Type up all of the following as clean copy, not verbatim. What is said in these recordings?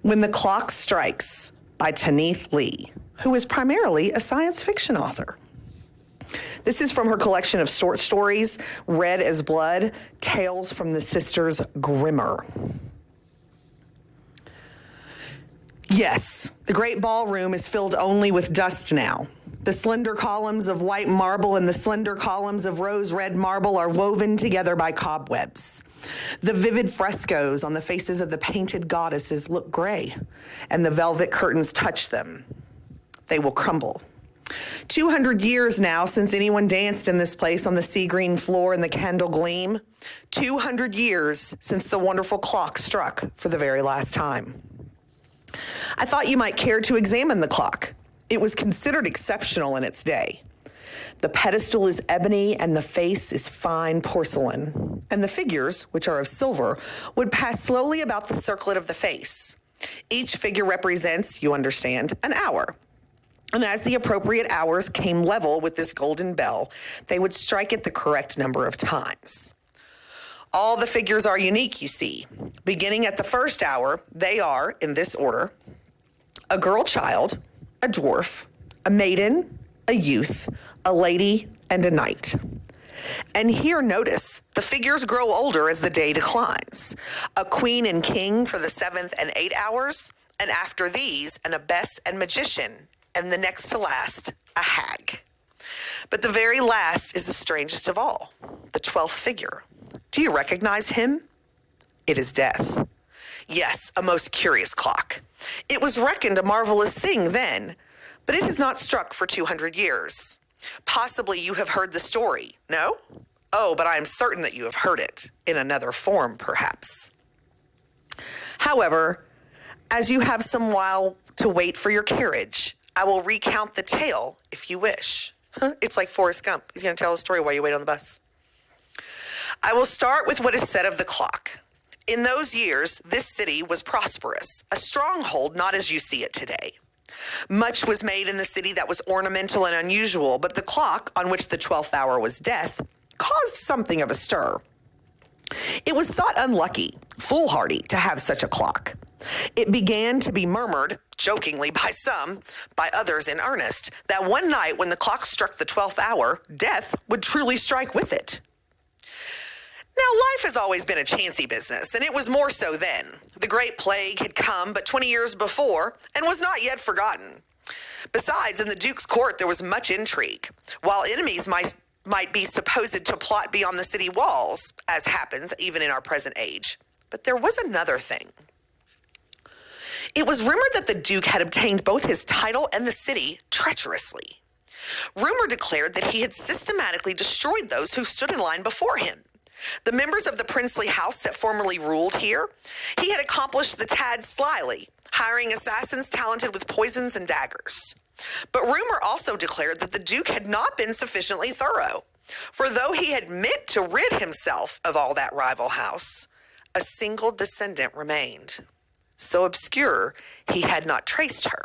When the Clock Strikes by Cinderella Lee, who is primarily a science fiction author. This is from her collection of short stories, Red as Blood, Tales from the Sisters Grimmer. Yes, the great ballroom is filled only with dust now. The slender columns of white marble and the slender columns of rose-red marble are woven together by cobwebs. The vivid frescoes on the faces of the painted goddesses look gray, and the velvet curtains touch them. They will crumble. 200 years now since anyone danced in this place on the sea green floor in the candle gleam. 200 years since the wonderful clock struck for the very last time. I thought you might care to examine the clock. It was considered exceptional in its day. The pedestal is ebony and the face is fine porcelain. And the figures, which are of silver, would pass slowly about the circlet of the face. Each figure represents, you understand, an hour. And as the appropriate hours came level with this golden bell, they would strike it the correct number of times. All the figures are unique, you see. Beginning at the first hour, they are, in this order, a girl child, a dwarf, a maiden, a youth, a lady, and a knight. And here, notice, the figures grow older as the day declines. A queen and king for the 7th and 8 hours, and after these, an abbess and magician, and the next to last, a hag. But the very last is the strangest of all, the 12th figure. Do you recognize him? It is Death. Yes, a most curious clock. It was reckoned a marvelous thing then, but it has not struck for 200 years. Possibly you have heard the story, no? Oh, but I am certain that you have heard it, in another form, perhaps. However, as you have some while to wait for your carriage, I will recount the tale if you wish. It's like Forrest Gump. He's going to tell a story while you wait on the bus. I will start with what is said of the clock. In those years, this city was prosperous, a stronghold not as you see it today. Much was made in the city that was ornamental and unusual, but the clock, on which the 12th hour was death, caused something of a stir. It was thought unlucky, foolhardy, to have such a clock. It began to be murmured, jokingly by some, by others in earnest, that one night when the clock struck the 12th hour, death would truly strike with it. Now, life has always been a chancy business, and it was more so then. The Great Plague had come but 20 years before and was not yet forgotten. Besides, in the Duke's court there was much intrigue. While enemies might be supposed to plot beyond the city walls, as happens even in our present age. But there was another thing. It was rumored that the Duke had obtained both his title and the city treacherously. Rumor declared that he had systematically destroyed those who stood in line before him. The members of the princely house that formerly ruled here, he had accomplished the tad slyly, hiring assassins talented with poisons and daggers. But rumor also declared that the Duke had not been sufficiently thorough, for though he had meant to rid himself of all that rival house, a single descendant remained. So obscure, he had not traced her,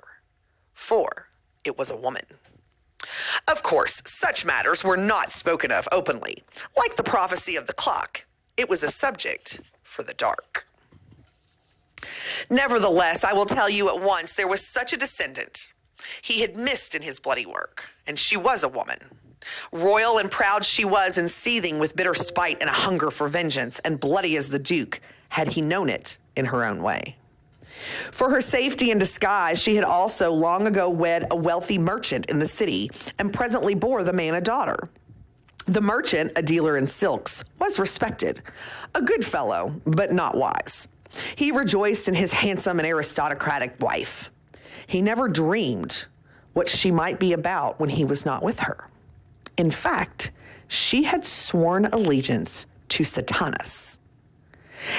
for it was a woman. Of course, such matters were not spoken of openly. Like the prophecy of the clock, it was a subject for the dark. Nevertheless, I will tell you at once, there was such a descendant. He had missed in his bloody work, and she was a woman. Royal and proud she was, and seething with bitter spite and a hunger for vengeance, and bloody as the Duke, had he known it in her own way. For her safety and disguise, she had also long ago wed a wealthy merchant in the city and presently bore the man a daughter. The merchant, a dealer in silks, was respected, a good fellow, but not wise. He rejoiced in his handsome and aristocratic wife. He never dreamed what she might be about when he was not with her. In fact, she had sworn allegiance to Satanas.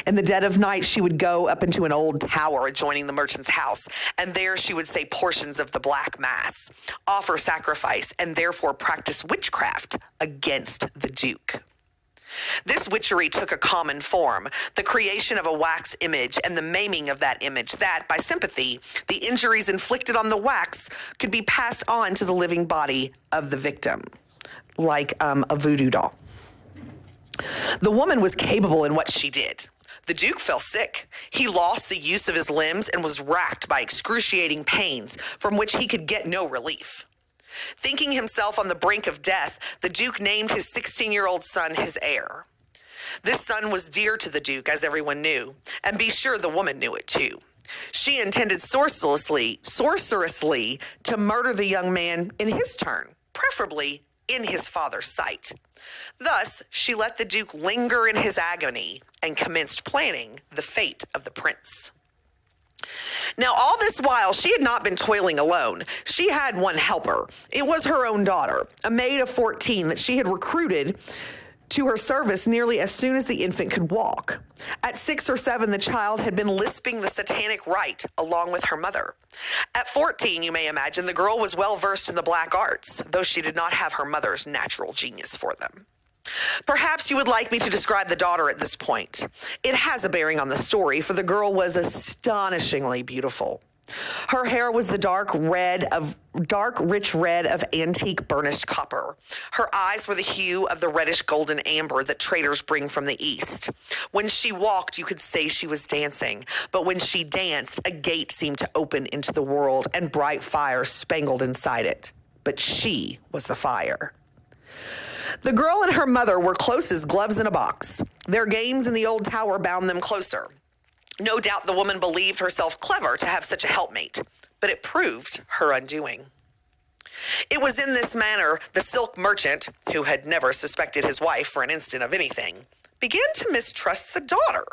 In the dead of night, she would go up into an old tower adjoining the merchant's house, and there she would say portions of the Black Mass, offer sacrifice, and therefore practice witchcraft against the Duke. This witchery took a common form, the creation of a wax image and the maiming of that image that, by sympathy, the injuries inflicted on the wax could be passed on to the living body of the victim, like a voodoo doll. The woman was capable in what she did. The Duke fell sick. He lost the use of his limbs and was racked by excruciating pains from which he could get no relief. Thinking himself on the brink of death, the Duke named his 16-year-old son his heir. This son was dear to the Duke, as everyone knew, and be sure the woman knew it too. She intended sorceress Lee to murder the young man in his turn, preferably in his father's sight. Thus, she let the Duke linger in his agony and commenced planning the fate of the prince. Now, all this while, she had not been toiling alone. She had one helper. It was her own daughter, a maid of 14 that she had recruited to her service nearly as soon as the infant could walk. At 6 or 7, the child had been lisping the satanic rite along with her mother. At 14, you may imagine, the girl was well versed in the black arts, though she did not have her mother's natural genius for them. Perhaps you would like me to describe the daughter at this point. It has a bearing on the story, for the girl was astonishingly beautiful. Her hair was the dark, rich red of antique burnished copper. Her eyes were the hue of the reddish golden amber that traders bring from the east. When she walked, you could say she was dancing, but when she danced, a gate seemed to open into the world and bright fire spangled inside it. But she was the fire. The girl and her mother were close as gloves in a box. Their games in the old tower bound them closer. No doubt the woman believed herself clever to have such a helpmate, but it proved her undoing. It was in this manner the silk merchant, who had never suspected his wife for an instant of anything, began to mistrust the daughter.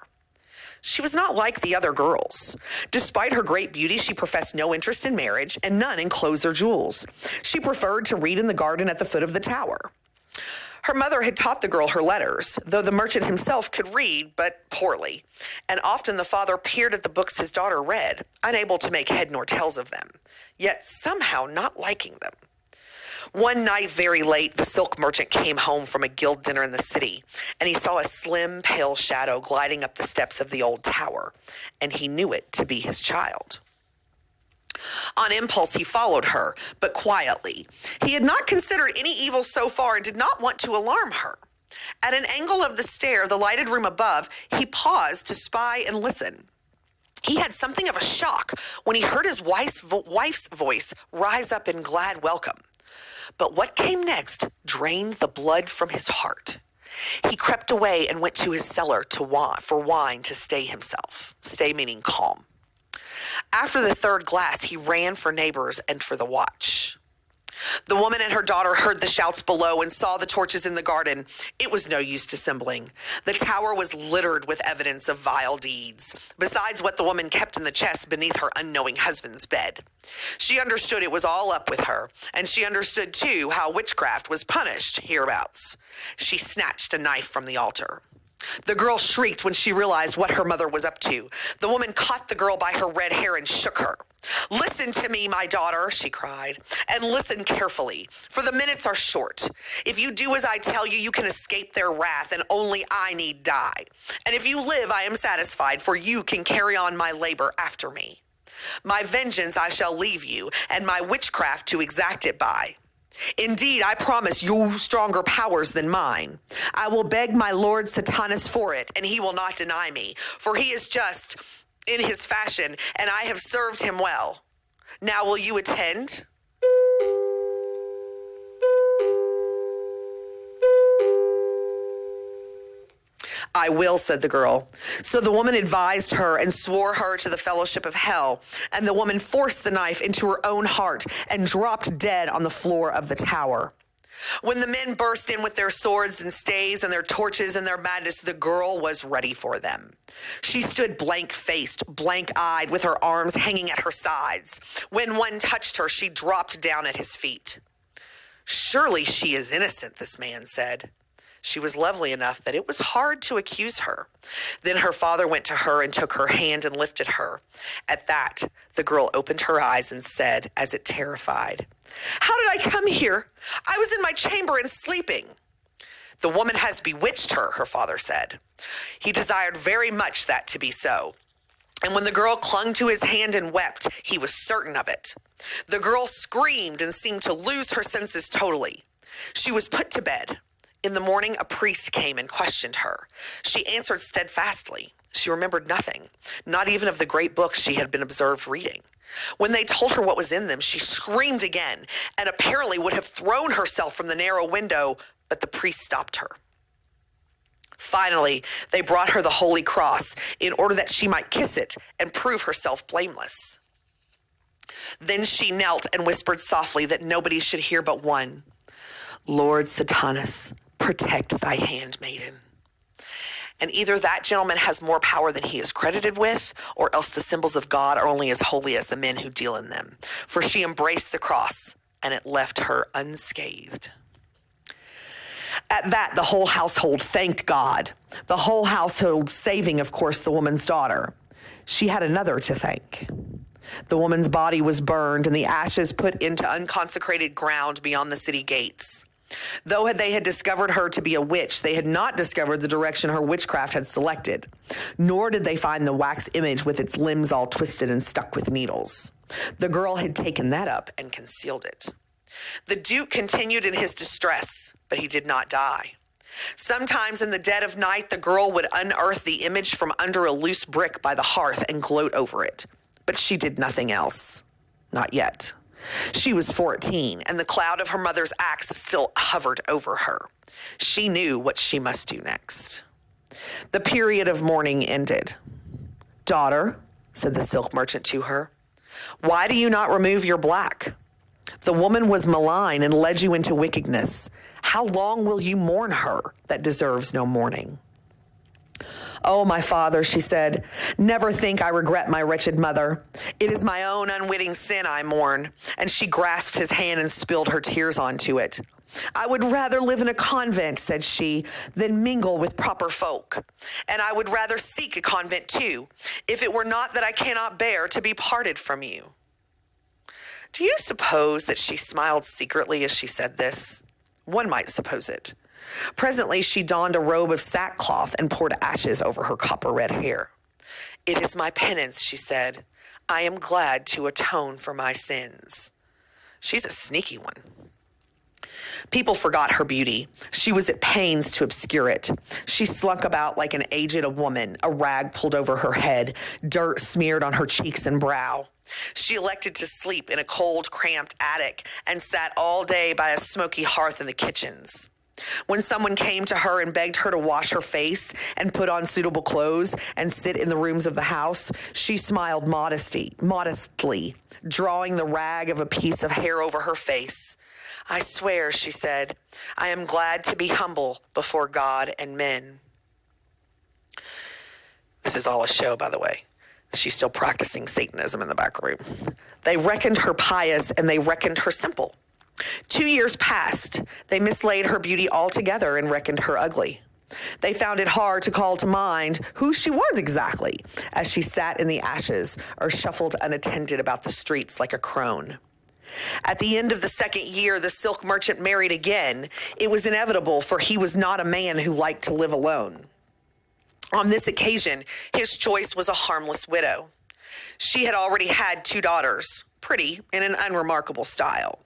She was not like the other girls. Despite her great beauty, she professed no interest in marriage and none in clothes or jewels. She preferred to read in the garden at the foot of the tower. Her mother had taught the girl her letters, though the merchant himself could read, but poorly, and often the father peered at the books his daughter read, unable to make head nor tails of them, yet somehow not liking them. One night, very late, the silk merchant came home from a guild dinner in the city, and he saw a slim, pale shadow gliding up the steps of the old tower, and he knew it to be his child. On impulse, he followed her, but quietly. He had not considered any evil so far and did not want to alarm her. At an angle of the stair, the lighted room above, he paused to spy and listen. He had something of a shock when he heard his wife's voice rise up in glad welcome. But what came next drained the blood from his heart. He crept away and went to his cellar for wine to stay himself. Stay meaning calm. After the third glass, he ran for neighbors and for the watch. The woman and her daughter heard the shouts below and saw the torches in the garden. It was no use dissembling. The tower was littered with evidence of vile deeds, besides what the woman kept in the chest beneath her unknowing husband's bed. She understood it was all up with her, and she understood, too, how witchcraft was punished hereabouts. She snatched a knife from the altar. The girl shrieked when she realized what her mother was up to. The woman caught the girl by her red hair and shook her. "Listen to me, my daughter," she cried, "and listen carefully, for the minutes are short. If you do as I tell you, you can escape their wrath, and only I need die. And if you live, I am satisfied, for you can carry on my labor after me. My vengeance I shall leave you, and my witchcraft to exact it by. Indeed, I promise you stronger powers than mine. I will beg my lord Satanus for it, and he will not deny me, for he is just in his fashion, and I have served him well. Now will you attend?" "I will," said the girl. So the woman advised her and swore her to the fellowship of hell, and the woman forced the knife into her own heart and dropped dead on the floor of the tower. When the men burst in with their swords and staves and their torches and their madness, the girl was ready for them. She stood blank-faced, blank-eyed, with her arms hanging at her sides. When one touched her, she dropped down at his feet. "Surely she is innocent," this man said. She was lovely enough that it was hard to accuse her. Then her father went to her and took her hand and lifted her. At that, the girl opened her eyes and said, as if terrified, "How did I come here? I was in my chamber and sleeping." "The woman has bewitched her," her father said. He desired very much that to be so. And when the girl clung to his hand and wept, he was certain of it. The girl screamed and seemed to lose her senses totally. She was put to bed. In the morning, a priest came and questioned her. She answered steadfastly, She remembered nothing, not even of the great books she had been observed reading. When they told her what was in them, she screamed again and apparently would have thrown herself from the narrow window, but the priest stopped her. Finally, they brought her the Holy Cross in order that she might kiss it and prove herself blameless. Then she knelt and whispered softly that nobody should hear but one, "Lord Satanus, protect thy handmaiden." And either that gentleman has more power than he is credited with, or else the symbols of God are only as holy as the men who deal in them. For she embraced the cross, and it left her unscathed. At that, the whole household thanked God. The whole household saving, of course, the woman's daughter. She had another to thank. The woman's body was burned and the ashes put into unconsecrated ground beyond the city gates. Though they had discovered her to be a witch, they had not discovered the direction her witchcraft had selected, nor did they find the wax image with its limbs all twisted and stuck with needles. The girl had taken that up and concealed it. The Duke continued in his distress, but he did not die. Sometimes in the dead of night, the girl would unearth the image from under a loose brick by the hearth and gloat over it. But she did nothing else. Not yet. She was 14, and the cloud of her mother's axe still hovered over her. She knew what she must do next. The period of mourning ended. "Daughter," said the silk merchant to her, "why do you not remove your black? The woman was malign and led you into wickedness. How long will you mourn her that deserves no mourning?" "Oh, my father," she said, "never think I regret my wretched mother. It is my own unwitting sin I mourn." And she grasped his hand and spilled her tears onto it. "I would rather live in a convent," said she, "than mingle with proper folk. And I would rather seek a convent too, if it were not that I cannot bear to be parted from you." Do you suppose that she smiled secretly as she said this? One might suppose it. Presently, she donned a robe of sackcloth and poured ashes over her copper-red hair. "It is my penance," she said. "I am glad to atone for my sins." She's a sneaky one. People forgot her beauty. She was at pains to obscure it. She slunk about like an aged woman, a rag pulled over her head, dirt smeared on her cheeks and brow. She elected to sleep in a cold, cramped attic and sat all day by a smoky hearth in the kitchens. When someone came to her and begged her to wash her face and put on suitable clothes and sit in the rooms of the house, she smiled modestly, drawing the rag of a piece of hair over her face. "I swear," she said, "I am glad to be humble before God and men." This is all a show, by the way. She's still practicing Satanism in the back room. They reckoned her pious and they reckoned her simple. 2 years passed. They mislaid her beauty altogether and reckoned her ugly. They found it hard to call to mind who she was exactly as she sat in the ashes or shuffled unattended about the streets like a crone. At the end of the second year, the silk merchant married again. It was inevitable, for he was not a man who liked to live alone. On this occasion, his choice was a harmless widow. She had already had 2 daughters, pretty in an unremarkable style.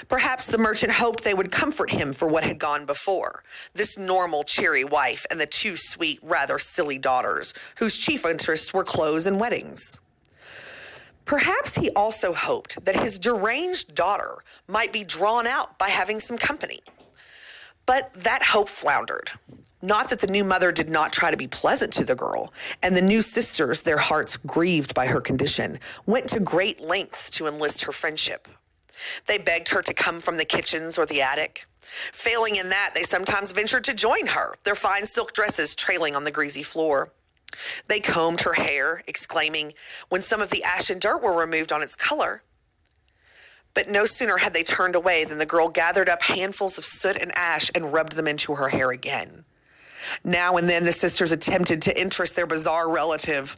Perhaps the merchant hoped they would comfort him for what had gone before, this normal, cheery wife and the 2 sweet, rather silly daughters, whose chief interests were clothes and weddings. Perhaps he also hoped that his deranged daughter might be drawn out by having some company. But that hope floundered. Not that the new mother did not try to be pleasant to the girl, and the new sisters, their hearts grieved by her condition, went to great lengths to enlist her friendship. They begged her to come from the kitchens or the attic. Failing in that, they sometimes ventured to join her, their fine silk dresses trailing on the greasy floor. They combed her hair, exclaiming, when some of the ash and dirt were removed on its color. But no sooner had they turned away than the girl gathered up handfuls of soot and ash and rubbed them into her hair again. Now and then the sisters attempted to interest their bizarre relative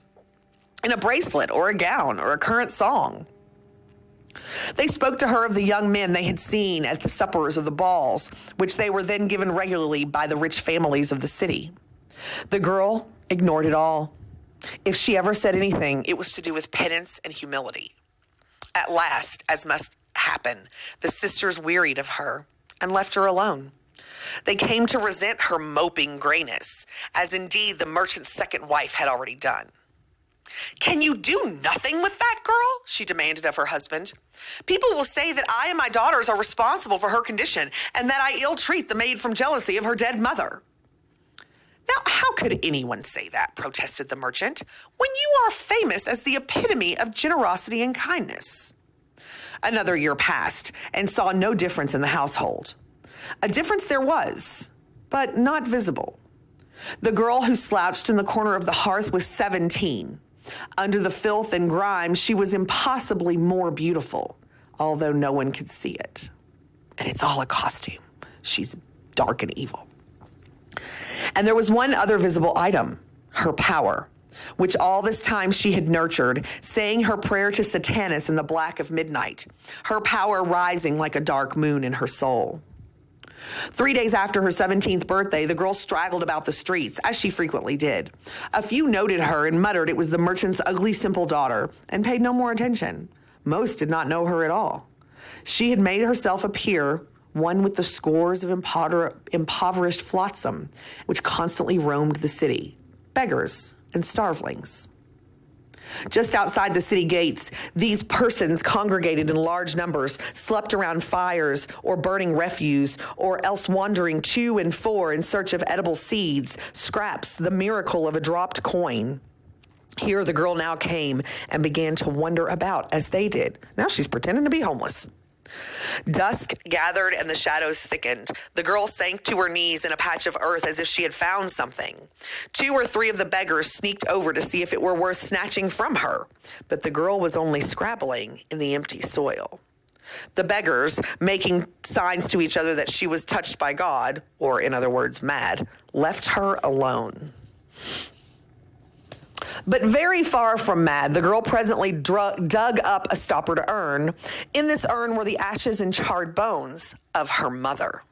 in a bracelet or a gown or a current song. They spoke to her of the young men they had seen at the suppers or the balls, which they were then given regularly by the rich families of the city. The girl ignored it all. If she ever said anything, it was to do with penance and humility. At last, as must happen, the sisters wearied of her and left her alone. They came to resent her moping grayness, as indeed the merchant's second wife had already done. "Can you do nothing with that girl?" she demanded of her husband. "People will say that I and my daughters are responsible for her condition and that I ill-treat the maid from jealousy of her dead mother." "Now, how could anyone say that?" protested the merchant, "when you are famous as the epitome of generosity and kindness?" Another year passed and saw no difference in the household. A difference there was, but not visible. The girl who slouched in the corner of the hearth was 17. Under the filth and grime, she was impossibly more beautiful, although no one could see it. And it's all a costume. She's dark and evil. And there was one other visible item, her power, which all this time she had nurtured, saying her prayer to Satanas in the black of midnight, her power rising like a dark moon in her soul. 3 days after her 17th birthday, the girl straggled about the streets, as she frequently did. A few noted her and muttered it was the merchant's ugly, simple daughter, and paid no more attention. Most did not know her at all. She had made herself appear one with the scores of impoverished flotsam, which constantly roamed the city, beggars and starvelings. Just outside the city gates, these persons congregated in large numbers, slept around fires or burning refuse, or else wandering to and fro in search of edible seeds, scraps, the miracle of a dropped coin. Here the girl now came and began to wander about as they did. Now she's pretending to be homeless. Dusk gathered and the shadows thickened. The girl sank to her knees in a patch of earth as if she had found something. 2 or 3 of the beggars sneaked over to see if it were worth snatching from her, but the girl was only scrabbling in the empty soil. The beggars, making signs to each other that she was touched by God, or in other words, mad, left her alone. But very far from mad, the girl presently dug up a stoppered urn. In this urn were the ashes and charred bones of her mother.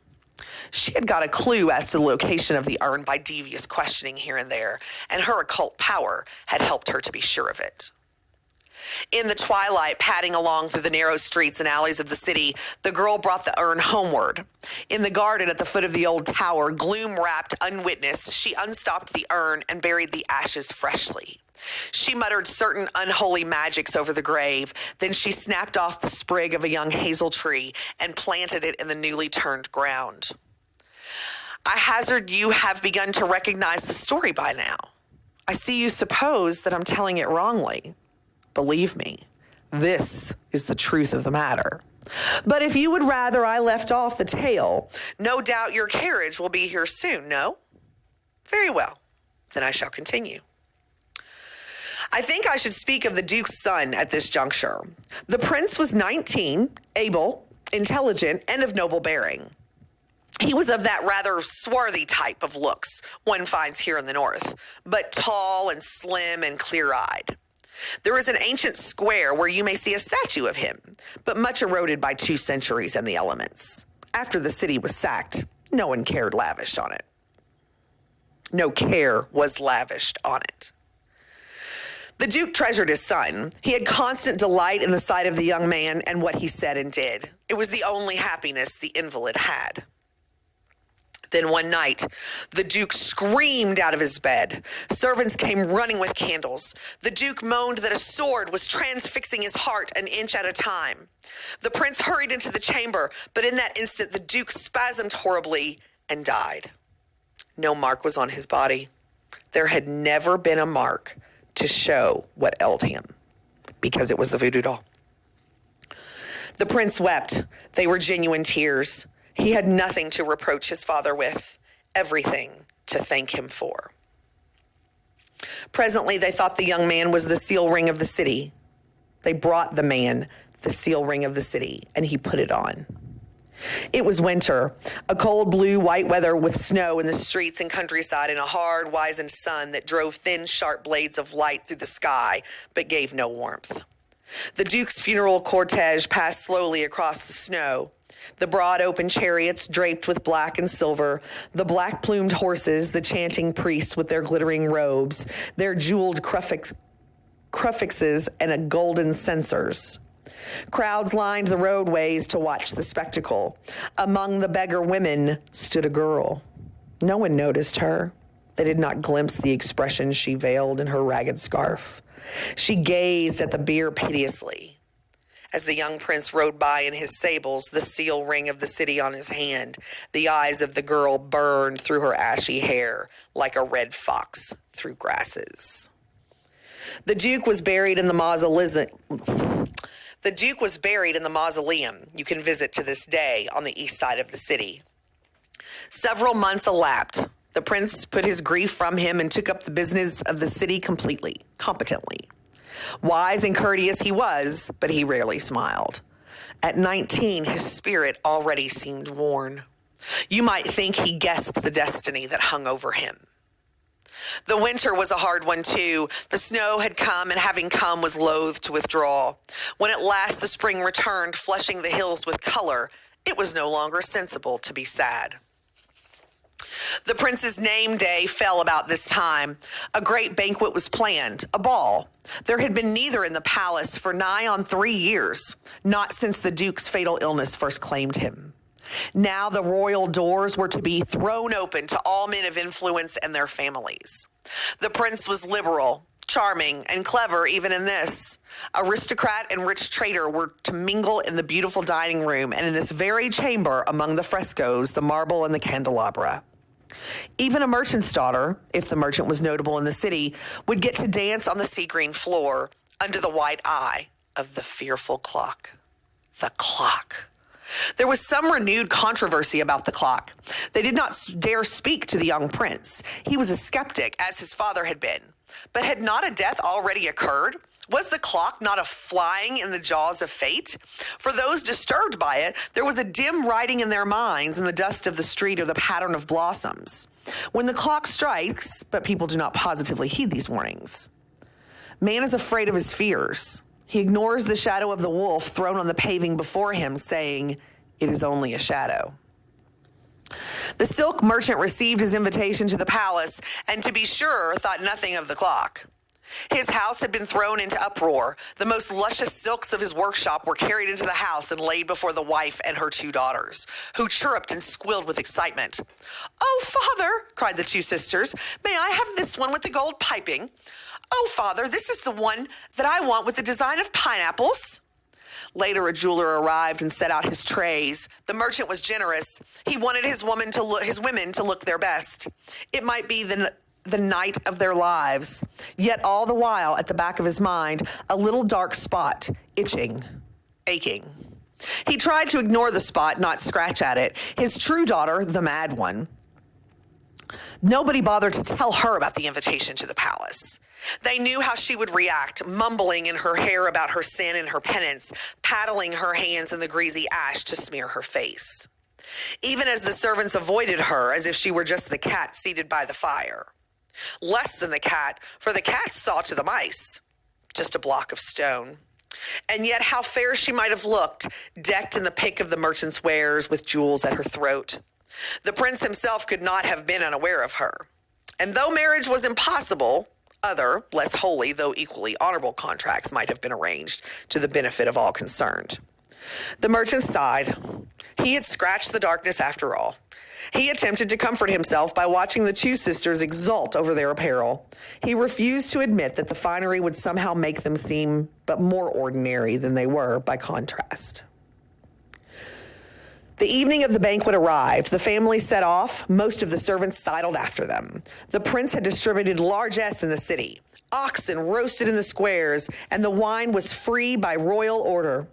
She had got a clue as to the location of the urn by devious questioning here and there, and her occult power had helped her to be sure of it. In the twilight, padding along through the narrow streets and alleys of the city, the girl brought the urn homeward. In the garden at the foot of the old tower, gloom-wrapped, unwitnessed, she unstopped the urn and buried the ashes freshly. She muttered certain unholy magics over the grave. Then she snapped off the sprig of a young hazel tree and planted it in the newly turned ground. I hazard you have begun to recognize the story by now. I see you suppose that I'm telling it wrongly. Believe me, this is the truth of the matter. But if you would rather I left off the tale, no doubt your carriage will be here soon, no? Very well, then I shall continue. I think I should speak of the Duke's son at this juncture. The prince was 19, able, intelligent, and of noble bearing. He was of that rather swarthy type of looks one finds here in the north, but tall and slim and clear-eyed. There is an ancient square where you may see a statue of him, but much eroded by 2 centuries and the elements. After the city was sacked, no one cared lavished on it. No care was lavished on it. The Duke treasured his son. He had constant delight in the sight of the young man and what he said and did. It was the only happiness the invalid had. Then one night, the Duke screamed out of his bed. Servants came running with candles. The Duke moaned that a sword was transfixing his heart an inch at a time. The prince hurried into the chamber, but in that instant the Duke spasmed horribly and died. No mark was on his body. There had never been a mark to show what ailed him, because it was the voodoo doll. The prince wept. They were genuine tears. He had nothing to reproach his father with, everything to thank him for. Presently, they thought the young man was the seal ring of the city. They brought the man the seal ring of the city, and he put it on. It was winter, a cold blue white weather with snow in the streets and countryside and a hard, wizened sun that drove thin, sharp blades of light through the sky, but gave no warmth. The Duke's funeral cortege passed slowly across the snow. The broad open chariots draped with black and silver, the black-plumed horses, the chanting priests with their glittering robes, their jeweled crucifixes and golden censers. Crowds lined the roadways to watch the spectacle. Among the beggar women stood a girl. No one noticed her. They did not glimpse the expression she veiled in her ragged scarf. She gazed at the bier piteously. As the young prince rode by in his sables, the seal ring of the city on his hand, the eyes of the girl burned through her ashy hair like a red fox through grasses. The Duke was buried in the mausoleum you can visit to this day on the east side of the city. Several months elapsed. The prince put his grief from him and took up the business of the city competently. Wise and courteous he was, but he rarely smiled. At 19, his spirit already seemed worn. You might think he guessed the destiny that hung over him. The winter was a hard one, too. The snow had come, and having come, was loath to withdraw. When at last the spring returned, flushing the hills with color, it was no longer sensible to be sad. The prince's name day fell about this time. A great banquet was planned, a ball. There had been neither in the palace for nigh on 3 years, not since the Duke's fatal illness first claimed him. Now the royal doors were to be thrown open to all men of influence and their families. The prince was liberal, charming, and clever even in this. Aristocrat and rich trader were to mingle in the beautiful dining room and in this very chamber among the frescoes, the marble, and the candelabra. Even a merchant's daughter, if the merchant was notable in the city, would get to dance on the sea-green floor under the white eye of the fearful clock. The clock. There was some renewed controversy about the clock. They did not dare speak to the young prince. He was a skeptic, as his father had been. But had not a death already occurred? Was the clock not a flying in the jaws of fate? For those disturbed by it, there was a dim writing in their minds in the dust of the street or the pattern of blossoms. When the clock strikes, but people do not positively heed these warnings. Man is afraid of his fears. He ignores the shadow of the wolf thrown on the paving before him, saying, "It is only a shadow." The silk merchant received his invitation to the palace, and to be sure, thought nothing of the clock. His house had been thrown into uproar. The most luscious silks of his workshop were carried into the house and laid before the wife and her 2 daughters, who chirruped and squealed with excitement. "Oh, father," cried the 2 sisters, "may I have this one with the gold piping? Oh, father, this is the one that I want with the design of pineapples." Later, a jeweler arrived and set out his trays. The merchant was generous. He wanted his women to look their best. It might be the night of their lives. Yet all the while, at the back of his mind, a little dark spot, itching, aching. He tried to ignore the spot, not scratch at it. His true daughter, the mad one, nobody bothered to tell her about the invitation to the palace. They knew how she would react, mumbling in her hair about her sin and her penance, paddling her hands in the greasy ash to smear her face. Even as the servants avoided her, as if she were just the cat seated by the fire. Less than the cat, for the cat saw to the mice, just a block of stone. And yet how fair she might have looked, decked in the pick of the merchant's wares with jewels at her throat. The prince himself could not have been unaware of her. And though marriage was impossible, other, less holy, though equally honorable contracts might have been arranged to the benefit of all concerned. The merchant sighed. He had scratched the darkness after all. He attempted to comfort himself by watching the 2 sisters exult over their apparel. He refused to admit that the finery would somehow make them seem but more ordinary than they were by contrast. The evening of the banquet arrived. The family set off. Most of the servants sidled after them. The prince had distributed largesse in the city. Oxen roasted in the squares, and the wine was free by royal order.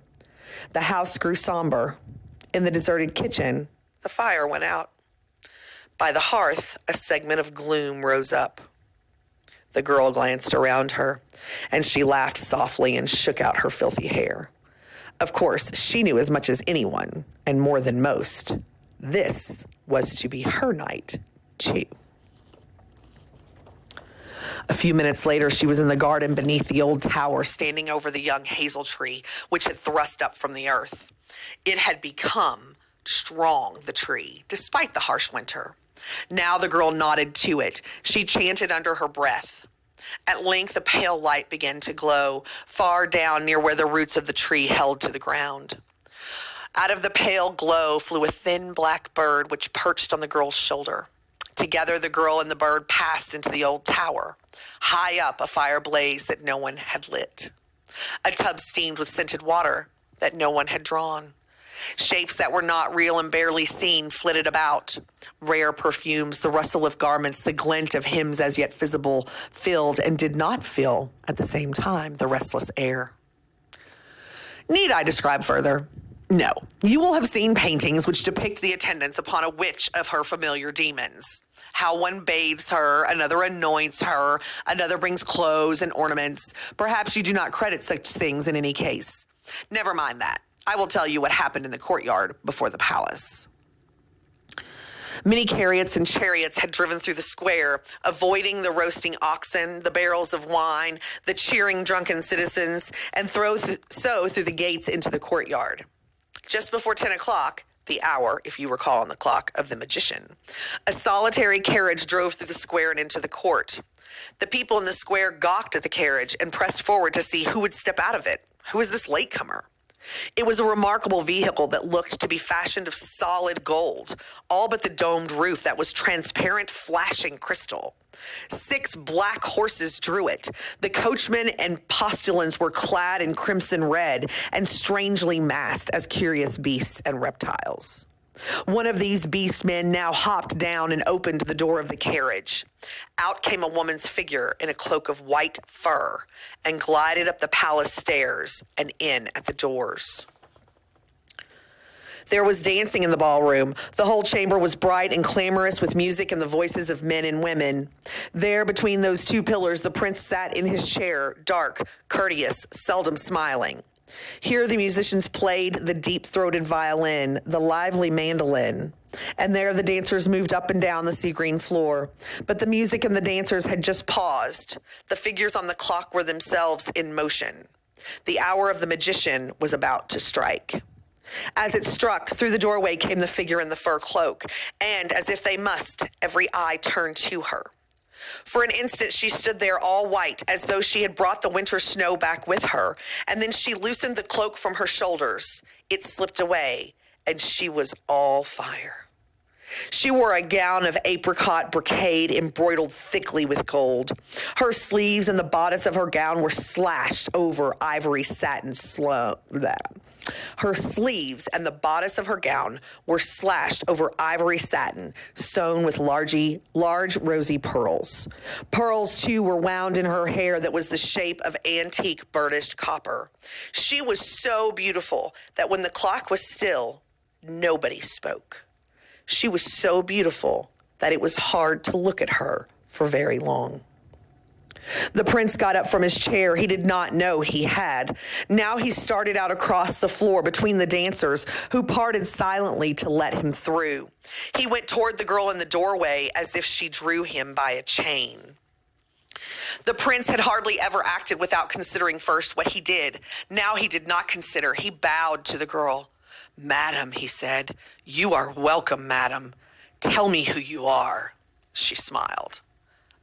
The house grew somber. In the deserted kitchen, the fire went out. By the hearth, a segment of gloom rose up. The girl glanced around her, and she laughed softly and shook out her filthy hair. Of course, she knew as much as anyone, and more than most. This was to be her night, too. A few minutes later, she was in the garden beneath the old tower, standing over the young hazel tree, which had thrust up from the earth. It had become strong, the tree, despite the harsh winter. Now the girl nodded to it. She chanted under her breath. At length, a pale light began to glow far down near where the roots of the tree held to the ground. Out of the pale glow flew a thin black bird which perched on the girl's shoulder. Together, the girl and the bird passed into the old tower. High up, a fire blazed that no one had lit. A tub steamed with scented water that no one had drawn. Shapes that were not real and barely seen flitted about. Rare perfumes, the rustle of garments, the glint of hymns as yet visible, filled and did not fill at the same time the restless air. Need I describe further? No. You will have seen paintings which depict the attendance upon a witch of her familiar demons. How one bathes her, another anoints her, another brings clothes and ornaments. Perhaps you do not credit such things in any case. Never mind that. I will tell you what happened in the courtyard before the palace. Many cariots and chariots had driven through the square, avoiding the roasting oxen, the barrels of wine, the cheering drunken citizens, and so through the gates into the courtyard. Just before 10 o'clock, the hour, if you recall on the clock, of the magician, a solitary carriage drove through the square and into the court. The people in the square gawked at the carriage and pressed forward to see who would step out of it. Who is this latecomer? It was a remarkable vehicle that looked to be fashioned of solid gold, all but the domed roof that was transparent, flashing crystal. 6 black horses drew it. The coachman and postilions were clad in crimson red and strangely masked as curious beasts and reptiles. One of these beast men now hopped down and opened the door of the carriage. Out came a woman's figure in a cloak of white fur and glided up the palace stairs and in at the doors. There was dancing in the ballroom. The whole chamber was bright and clamorous with music and the voices of men and women. There, between those 2 pillars, the prince sat in his chair, dark, courteous, seldom smiling. Here the musicians played the deep-throated violin, the lively mandolin, and there the dancers moved up and down the sea-green floor. But the music and the dancers had just paused. The figures on the clock were themselves in motion. The hour of the magician was about to strike. As it struck, through the doorway came the figure in the fur cloak, and as if they must, every eye turned to her. For an instant, she stood there all white, as though she had brought the winter snow back with her, and then she loosened the cloak from her shoulders. It slipped away, and she was all fire. She wore a gown of apricot brocade embroidered thickly with gold. Her sleeves and the bodice of her gown were slashed over ivory satin Her sleeves and the bodice of her gown were slashed over ivory satin, sewn with large rosy pearls. Pearls, too, were wound in her hair that was the shape of antique burnished copper. She was so beautiful that when the clock was still, nobody spoke. She was so beautiful that it was hard to look at her for very long. The prince got up from his chair. He did not know he had. Now he started out across the floor between the dancers, who parted silently to let him through. He went toward the girl in the doorway as if she drew him by a chain. The prince had hardly ever acted without considering first what he did. Now he did not consider. He bowed to the girl. "Madam," he said, "you are welcome, madam. Tell me who you are." She smiled.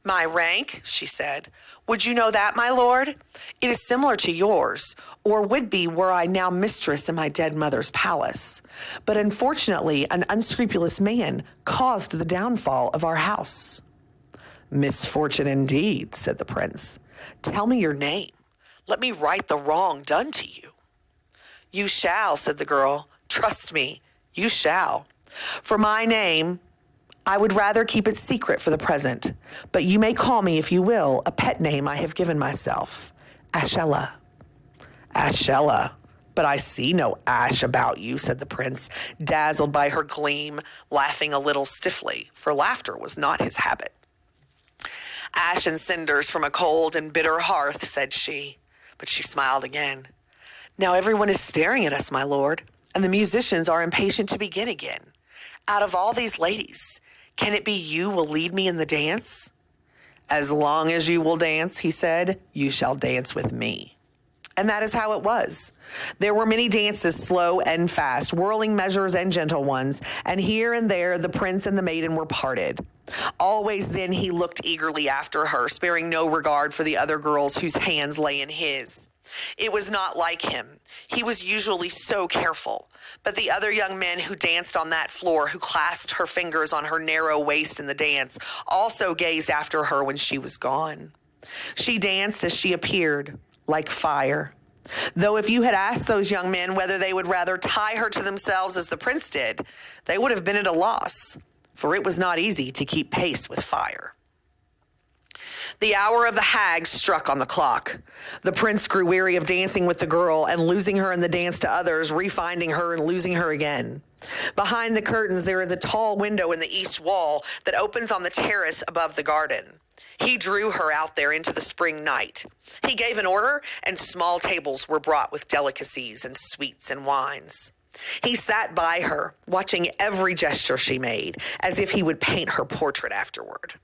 "My rank," she said. "Would you know that, my lord? It is similar to yours, or would be were I now mistress in my dead mother's palace. But unfortunately, an unscrupulous man caused the downfall of our house." "Misfortune indeed," said the prince. "Tell me your name. Let me right the wrong done to you." "You shall," said the girl. "Trust me, you shall. For my name, I would rather keep it secret for the present, but you may call me, if you will, a pet name I have given myself. Ashela." "Ashela, but I see no ash about you," said the prince, dazzled by her gleam, laughing a little stiffly, for laughter was not his habit. "Ash and cinders from a cold and bitter hearth," said she, but she smiled again. "Now everyone is staring at us, my lord, and the musicians are impatient to begin again. Out of all these ladies, can it be you will lead me in the dance?" "As long as you will dance," he said, "you shall dance with me." And that is how it was. There were many dances, slow and fast, whirling measures and gentle ones, and here and there the prince and the maiden were parted. Always then he looked eagerly after her, sparing no regard for the other girls whose hands lay in his. It was not like him. He was usually so careful. But the other young men who danced on that floor, who clasped her fingers on her narrow waist in the dance, also gazed after her when she was gone. She danced as she appeared, like fire. Though if you had asked those young men whether they would rather tie her to themselves as the prince did, they would have been at a loss, for it was not easy to keep pace with fire. The hour of the hag struck on the clock. The prince grew weary of dancing with the girl and losing her in the dance to others, refinding her and losing her again. Behind the curtains, there is a tall window in the east wall that opens on the terrace above the garden. He drew her out there into the spring night. He gave an order, and small tables were brought with delicacies and sweets and wines. He sat by her, watching every gesture she made, as if he would paint her portrait afterward.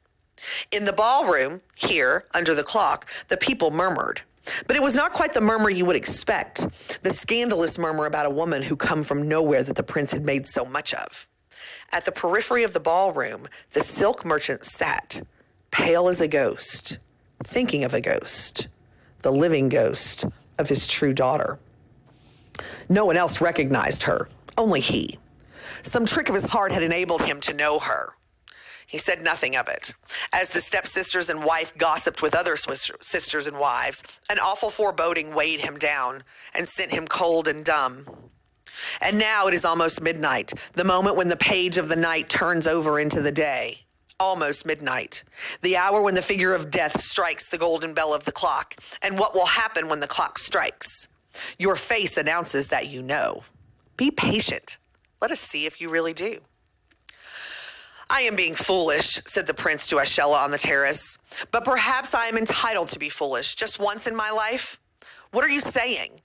In the ballroom, here, under the clock, the people murmured. But it was not quite the murmur you would expect, the scandalous murmur about a woman who come from nowhere that the prince had made so much of. At the periphery of the ballroom, the silk merchant sat, pale as a ghost, thinking of a ghost, the living ghost of his true daughter. No one else recognized her, only he. Some trick of his heart had enabled him to know her. He said nothing of it. As the stepsisters and wife gossiped with other sisters and wives, an awful foreboding weighed him down and sent him cold and dumb. And now it is almost midnight, the moment when the page of the night turns over into the day. Almost midnight, the hour when the figure of death strikes the golden bell of the clock. And what will happen when the clock strikes? Your face announces that you know. Be patient. Let us see if you really do. I am being foolish, said the prince to Ashela on the terrace. But perhaps I am entitled to be foolish just once in my life. What are you saying?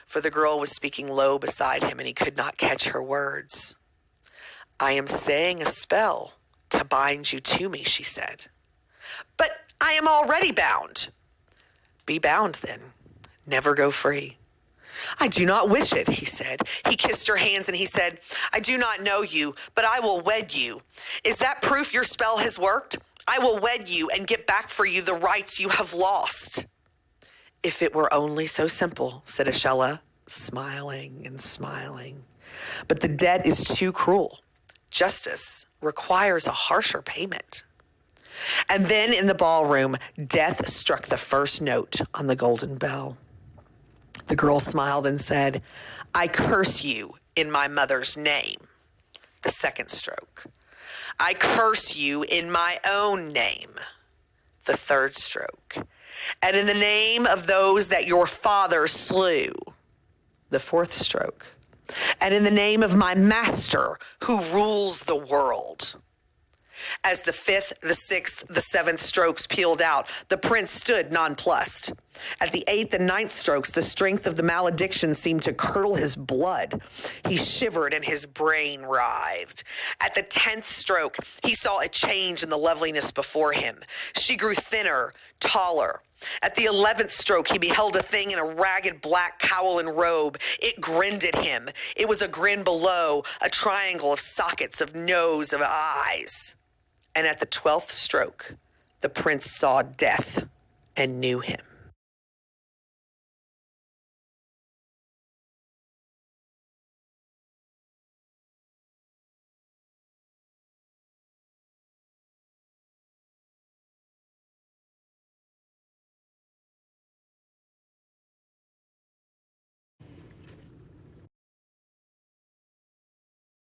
For the girl was speaking low beside him, and he could not catch her words. I am saying a spell to bind you to me, she said. But I am already bound. Be bound then. Never go free. I do not wish it, he said. He kissed her hands and he said, I do not know you, but I will wed you. Is that proof your spell has worked? I will wed you and get back for you the rights you have lost. If it were only so simple, said Ashela, smiling and smiling. But the debt is too cruel. Justice requires a harsher payment. And then in the ballroom, death struck the first note on the golden bell. The girl smiled and said, I curse you in my mother's name. The second stroke. I curse you in my own name. The third stroke. And in the name of those that your father slew. The fourth stroke. And in the name of my master who rules the world. As the fifth, the sixth, the seventh strokes pealed out, the prince stood nonplussed. At the eighth and ninth strokes, the strength of the malediction seemed to curdle his blood. He shivered and his brain writhed. At the 10th stroke, he saw a change in the loveliness before him. She grew thinner, taller. At the 11th stroke, he beheld a thing in a ragged black cowl and robe. It grinned at him. It was a grin below, a triangle of sockets, of nose, of eyes. And at the 12th stroke, the prince saw death and knew him.